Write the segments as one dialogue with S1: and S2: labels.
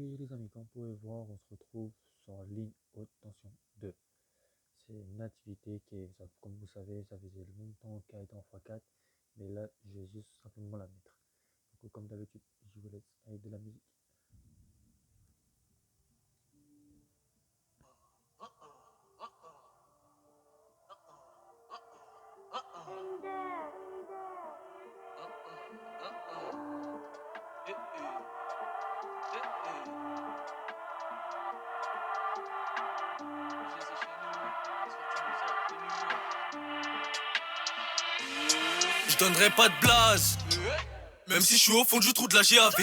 S1: Oui, les amis, comme vous pouvez voir, on se retrouve sur ligne haute tension 2. C'est une activité comme vous savez, ça faisait longtemps qu'elle était en x4, mais là, je vais juste simplement la mettre. Donc, comme d'habitude, je vous laisse avec de la musique.
S2: Je donnerai pas de blase, même si je suis au fond du trou de la GAV.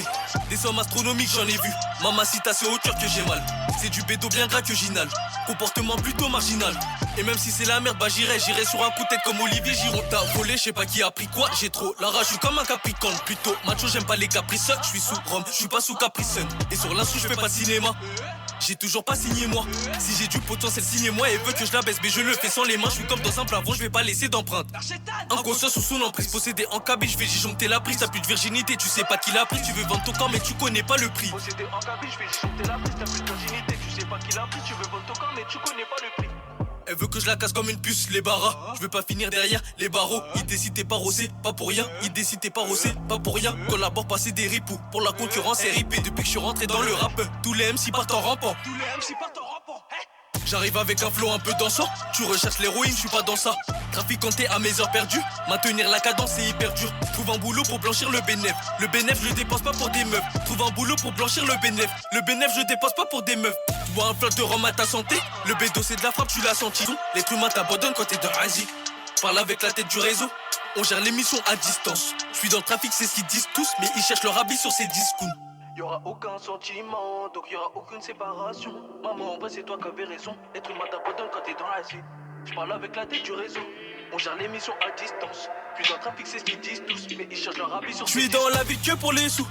S2: Des sommes astronomiques j'en ai vu. Mamacita c'est au cœur que j'ai mal. C'est du bédo bien gras que j'inhale. Comportement plutôt marginal. Et même si c'est la merde, bah j'irai sur un coup de tête comme Olivier Giron. T'as volé, je sais pas qui a pris quoi. J'ai trop la rage, je suis comme un capricorne. Plutôt macho, j'aime pas les caprices. Je suis sous Rome, je suis pas sous Capricène. Et sur l'instru, je fais pas de cinéma. J'ai toujours pas signé moi. Si j'ai du potentiel, signez-moi. Et veut que je la baisse, mais je le fais sans les mains. Je suis comme dans un plafond, je vais pas laisser d'empreinte. Inconscient sous son emprise, possédé en cabine, je vais disjoncter la prise. T'as plus de virginité, tu sais pas qui l'a pris. Tu veux vendre ton corps, mais tu connais pas le prix. Possédé en cabine, je vais disjoncter la prise. T'as plus de virginité, tu sais pas qui l'a pris. Tu veux vendre ton corps, mais tu connais pas le prix. Elle veut que je la casse comme une puce, les barras. Je veux pas finir derrière les barreaux. Idée si t'es pas rossé, pas pour rien. Idée si t'es pas rossé, pas pour rien. Collabore, passer des ripoux. Pour la concurrence, c'est ripé. Depuis que je suis rentré dans le rap, tous les MC partent en rampant. J'arrive avec un flow un peu dansant. Tu recherches l'héroïne, je suis pas dans ça. Traficanté à mes heures perdues. Maintenir la cadence c'est hyper dur. Trouve un boulot pour blanchir le bénéf. Le bénéf je dépense pas pour des meufs. Trouve un boulot pour blanchir le bénéf. Le bénéf je dépense pas pour des meufs. Tu bois un flat de rhum à ta santé. Le bédo c'est de la frappe, tu l'as senti. L'être humain t'abandonne quand t'es de Asie. Parle avec la tête du réseau. On gère l'émission à distance. Je suis dans le trafic, c'est ce qu'ils disent tous. Mais ils cherchent leur habit sur ces discours. Y'aura aucun sentiment, donc y'aura aucune séparation. Maman, en vrai, c'est toi qui avais raison. Être humain t'abandonne quand t'es dans la vie. J'parle avec la tête du réseau. On gère l'émission à distance. Puis dans le trafic, c'est ce qu'ils disent tous. Mais ils cherchent leur habit sur. J'suis dans la vie que pour les sous.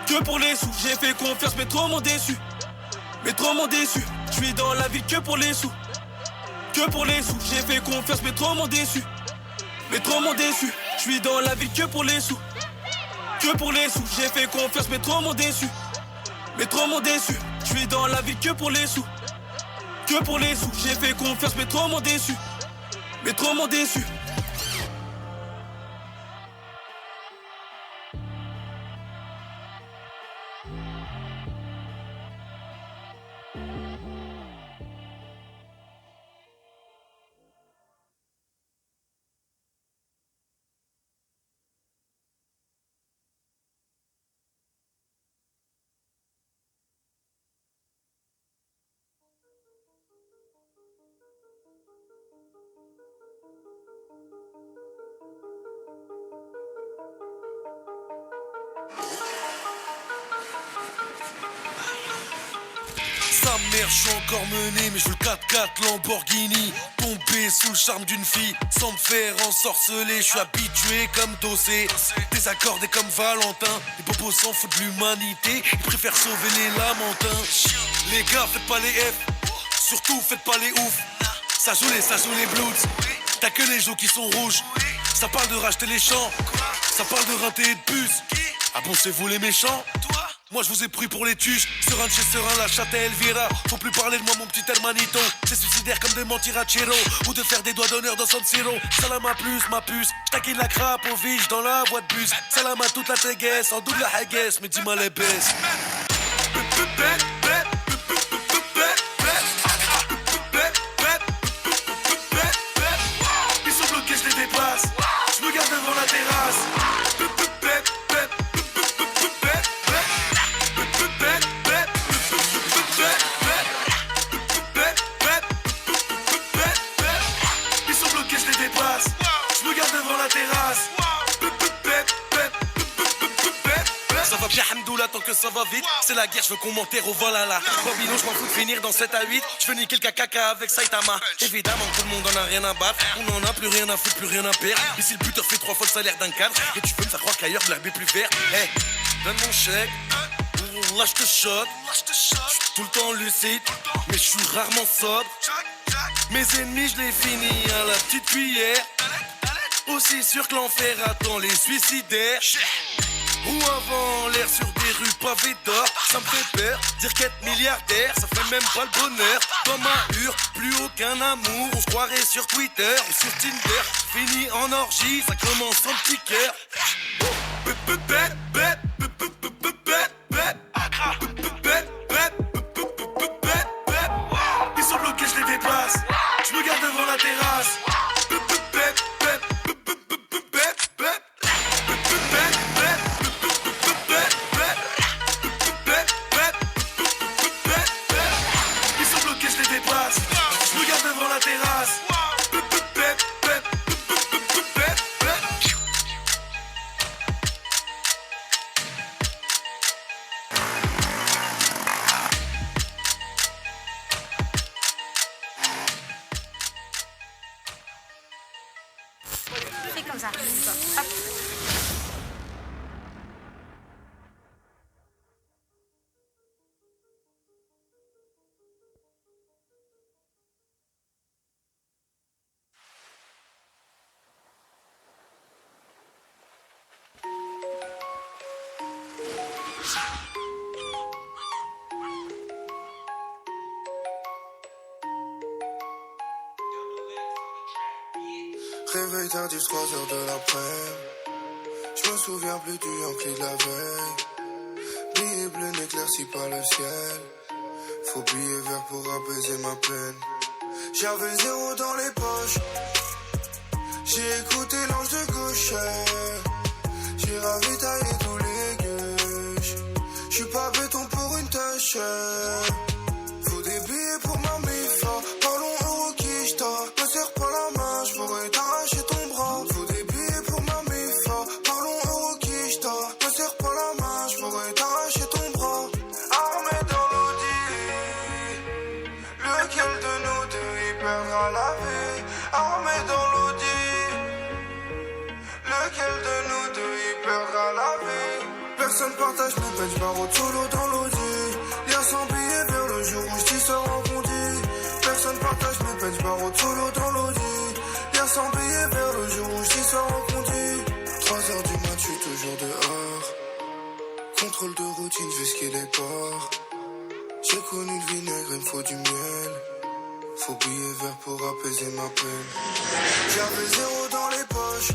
S2: Que pour les sous. J'ai fait confiance, mais trop m'ont déçu. Mais trop m'ont déçu. J'suis dans la vie que pour les sous. Que pour les sous. J'ai fait confiance, mais trop m'ont déçu. Mais trop m'ont déçu. J'suis dans la vie que pour les sous. Que pour les sous, j'ai fait confiance, mais trop m'ont déçu. Mais trop m'ont déçu. Je suis dans la vie que pour les sous. Que pour les sous, j'ai fait confiance, mais trop m'ont déçu. Mais trop m'ont déçu.
S3: Sa mère, je suis encore mené, mais je veux le 4x4 Lamborghini. Tomber sous le charme d'une fille, sans me faire ensorceler. Je suis habitué comme Dossé, désaccordé comme Valentin. Les bobos s'en foutent de l'humanité, ils préfèrent sauver les lamentins. Les gars, faites pas les F, surtout faites pas les ouf. Ça joue les Bloods, t'as que les joues qui sont rouges. Ça parle de racheter les champs, ça parle de rinter et de puce. Ah bon, c'est vous les méchants? Moi je vous ai pris pour les tuches, serein de chez serein, la chatte à Elvira. Faut plus parler de moi mon petit hermanito. C'est suicidaire comme de mentir à Chiro, ou de faire des doigts d'honneur dans San Siro. Salam à plus, ma puce, j'taquine la crape au vige dans la voie de bus. Salam à toute la téguesse, en double la haguesse, mais dis-moi les baisses. Ils sont bloqués, je les dépasse, je me garde devant la terrasse. Ça va bien, Hamdoullah, tant que ça va vite. C'est la guerre, je veux qu'on m'enterre au Valhalla. Babylon, je m'en fous de finir dans 7 à 8. Je veux niquer le caca avec Saitama. Évidemment, tout le monde en a rien à battre. On en a plus rien à foutre, plus rien à perdre. Ici, le buteur fait 3 fois le salaire d'un cadre. Et tu peux me faire croire qu'ailleurs, l'herbe est plus verte. Hey, donne mon chèque. Là, je te shot. J'suis tout le temps lucide, mais je suis rarement sobre. Mes ennemis, je les finis à la petite cuillère. Aussi sûr que l'enfer attend les suicidaires. Ou avant l'air sur des rues pavé d'or, ça me fait peur. Dire qu'être milliardaire, ça fait même pas le bonheur. Dans ma hure, plus aucun amour. On se croirait sur Twitter ou sur Tinder. Fini en orgie, ça commence en petit cœur. Ils sont bloqués, je les dépasse. Je me garde devant la terrasse. Ils sont bloqués, je les dépasse. Je me garde devant la terrasse.
S4: Fais comme ça. Hop.
S5: Réveil tardif, 3h de l'après. Je me souviens plus du Yankee de la veille. Billet bleu n'éclaircit pas le ciel. Faut billet vert pour apaiser ma peine. J'avais 0 dans les poches. J'ai écouté l'ange de gauche. J'ai ravitaillé tous les gueuches. J'suis pas béton pour une tâche. Faut des billets pour ma mifa. Parlons euro quicheta. Me serre pas la main, j'pourrais t'arracher ton bras. Faut des billets pour ma mifa. Parlons euro quicheta. Me serre pas la main, j'pourrais t'arracher ton bras. Armé dans l'audi. Lequel de nous deux y perdra la vie? Armé dans l'audi. Lequel de nous deux y perdra la vie? Personne partage mes bench barreaux solo dans l'audi. Lien sans billets vers le jour où j't'y sors en bondi. Personne partage mes bench barreaux solo dans l'audi. Lien sans billets vers le jour où j't'y sors en bondi. 3h du mat, j'suis toujours dehors. Contrôle de routine, j'vais les ports. J'ai connu le vinaigre, il me faut du miel. Faut billet vert pour apaiser ma peine. J'avais 0 dans les poches.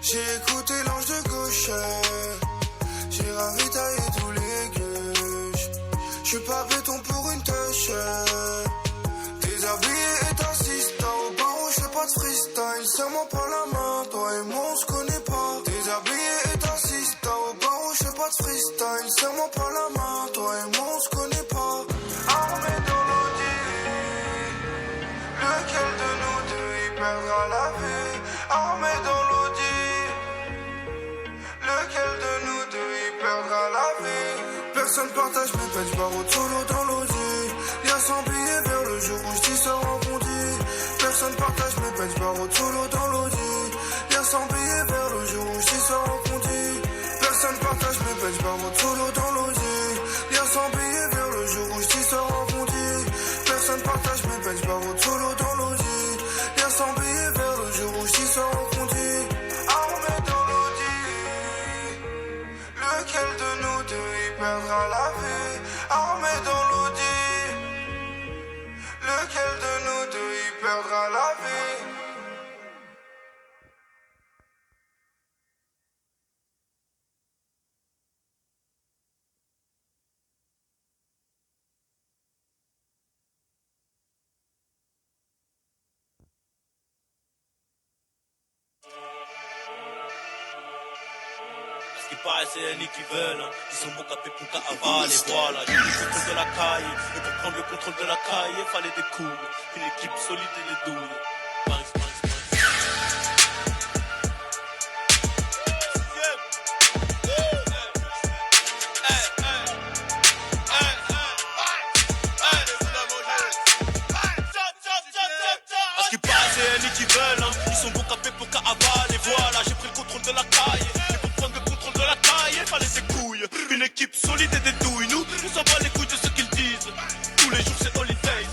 S5: J'ai écouté l'ange de gauche. J'ai ravitaillé tous les gueuches. J'suis pas béton pour une tâche. Déshabillé et t'assistes. Au barreau, j'fais pas de freestyle. Serre-moi pas la main, toi et moi on se connaît pas. Déshabillé et t'assistes. Au barreau, j'fais pas de freestyle. Serre-moi pas la main, toi et moi on se connaît pas. Armé dans l'audi. Lequel de nous deux y perdra la vie? Armé dans l'audi. Lequel de nous deux y perdra la vie? Personne partage mes bench barreaux solo dans l'audi. Lien sans billet vers le jour où j't'y sors en bondi. Personne partage mes bench barreaux solo dans l'audi. Lien sans billet vers le jour où j't'y sors en bondi. Personne partage mes bench barreaux solo dans l'audi. Lien sans billet vers le jour où j't'y sors en bondi. Personne partage mes bench barreaux solo dans l'audi. Lien sans billet vers le jour où j't'y sors en bondi. Armé dans l'audi. Lequel de nous deux y perdra la vie? Armé dans l'audi. Lequel de nous deux y perdra la vie?
S2: Ce qui paraît, c'est Annie qui veulent, hein. Ils sont bons capés pour qu'à avaler, voilà. J'ai pris le contrôle de la caille, et pour prendre le contrôle de la caille, il fallait des couilles, une équipe solide et des douilles. Banks, banks, banks. Ce qui paraît, c'est Annie qui veulent, hein. Ils sont bons capés pour qu'à avaler, voilà. J'ai pris le contrôle de la caille, et pour prendre le contrôle de la caille, il fallait des couilles, une équipe solide et des douilles. Nous, on s'en bat les couilles de ce qu'ils disent. Tous les jours, c'est holiday.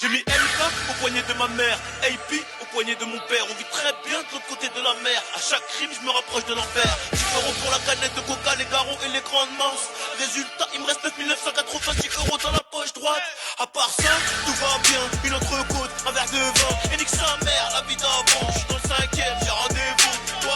S2: J'ai mis MK au poignet de ma mère, AP au poignet de mon père. On vit très bien de l'autre côté de la mer. À chaque crime, je me rapproche de l'enfer. 10 € pour la canette de coca, les garons et les
S3: grande masse. Résultat, il me reste 9 990 € dans la poche droite. À part ça, tout va bien. Une autre côte, un verre de vin. Et nique sa mère, la vie d'avant. Je suis dans le 5ème, j'ai rendez-vous. Toi,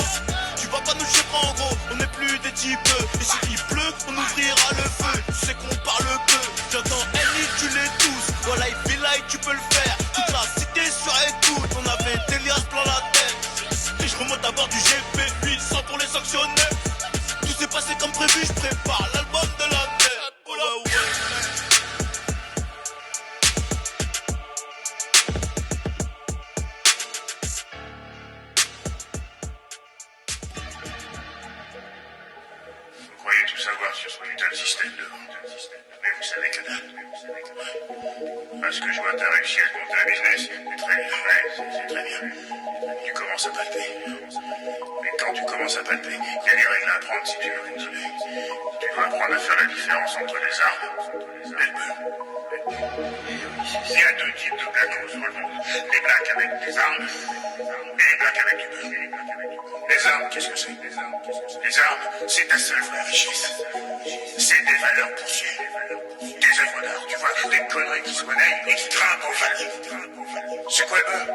S3: tu vas pas nous chiffrer en gros. On n'est plus des types. Et s'il pleut, on ouvrira le feu. Tu sais qu'on parle peu. J'entends Ellie, tu les tous. Voilà, il feel like tu peux le faire. Toute la cité sur écoute. On avait Delias plein la tête. Et je remonte à bord du GP 800 pour les sanctionner. Tout s'est passé comme prévu, je prépare l'album de la tête. Oh là ouais.
S6: Vous croyez tout savoir sur ce putain de système de vente. Mais vous savez que dalle. Parce que je vois t'as réussi à monter un business. C'est très bien, ouais, c'est très bien. Tu commences à palper. Mais quand tu commences à palper, il y a des règles à apprendre si tu veux continuer. Tu dois apprendre à faire la différence entre les armes et le beurre. Il y a deux types de blacks sur le monde. Les blacks avec des armes et les blacks avec du beurre. Les armes, qu'est-ce que c'est? Les armes, c'est ta seule vraie richesse. C'est des valeurs poussières. Des œuvres d'art, tu vois, des conneries qui se monnaient et qui grimpent en valeur. C'est quoi le beurre?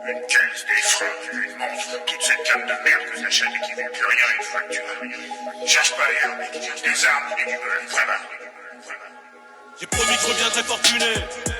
S6: Une caisse, des fringues, une montre, toute cette gamme de merde que t'achètes et qui vaut plus rien une fois que tu as. Cherche pas ailleurs, mec. Des armes et du beurre, vraiment.
S3: J'ai promis que je reviendrais fortuné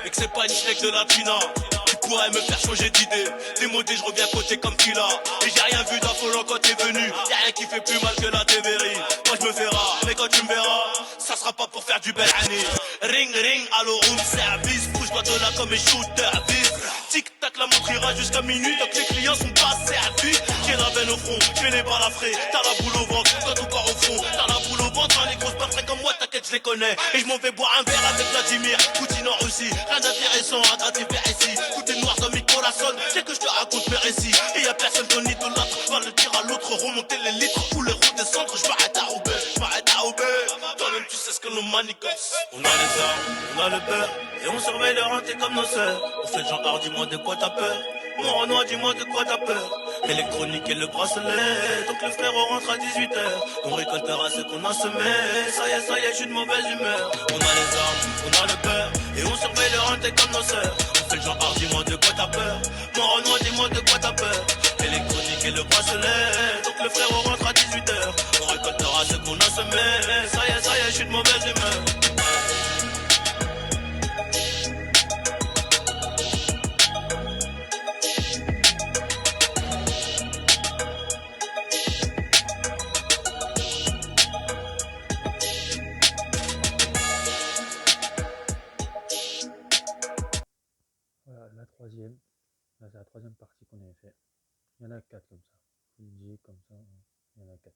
S3: et que c'est pas une schneck de la Tina qui pourrait me faire changer d'idée. Démodé, je reviens côté comme Killa. Et j'ai rien vu d'affolant quand t'es venu. Y'a rien qui fait plus mal que la TVRI. Moi je me fais rare, mais quand tu me verras, ça sera pas pour faire du bel année. Ring ring, allo room service. Bouge-toi de là comme un shooter bis. Tic tac, la montre ira jusqu'à minuit. Donc les clients sont pas servis. J'ai la veine au front, j'ai les balles à frais. T'as la boule au ventre, toi tout part au fond. T'as la boule au ventre, hein, les grosses parfaites comme moi, t'inquiète, je les connais. Et je m'en vais boire un verre avec Vladimir Poutine en Russie. Rien d'intéressant à gratter vers ici. Tout est noir dans mes corazones. C'est que je te raconte mes récits. Et y'a personne qu'on idolâtre. Va le dire à l'autre, remonter les litres ou les redescendre. Je m'arrête à Roubaix, je m'arrête à Roubaix. Toi-même tu sais ce que nous manigosse. On a les armes, on a le beurre. Et on surveille le renté comme nos sœurs. On fait le genre, dis-moi de quoi t'as peur. Mon Renoir, dis-moi de quoi t'as peur. Électronique et le bracelet. Donc le frérot rentre à 18h. On récoltera ce qu'on a semé. Ça y est, je suis de mauvaise humeur. On a les armes, on a le beurre. Et on surveille le renté comme nos sœurs. On fait le genre, dis-moi de quoi t'as peur. Mon Renoir, dis-moi de quoi t'as peur. Électronique et le bracelet. Donc le frérot rentre à 18h. On récoltera ce qu'on a semé. Ça y est, je suis de mauvaise humeur.
S1: Voilà, la troisième. Là, c'est la troisième partie qu'on avait fait. Il y en a quatre comme ça. Je vous le dis comme ça, il y en a quatre.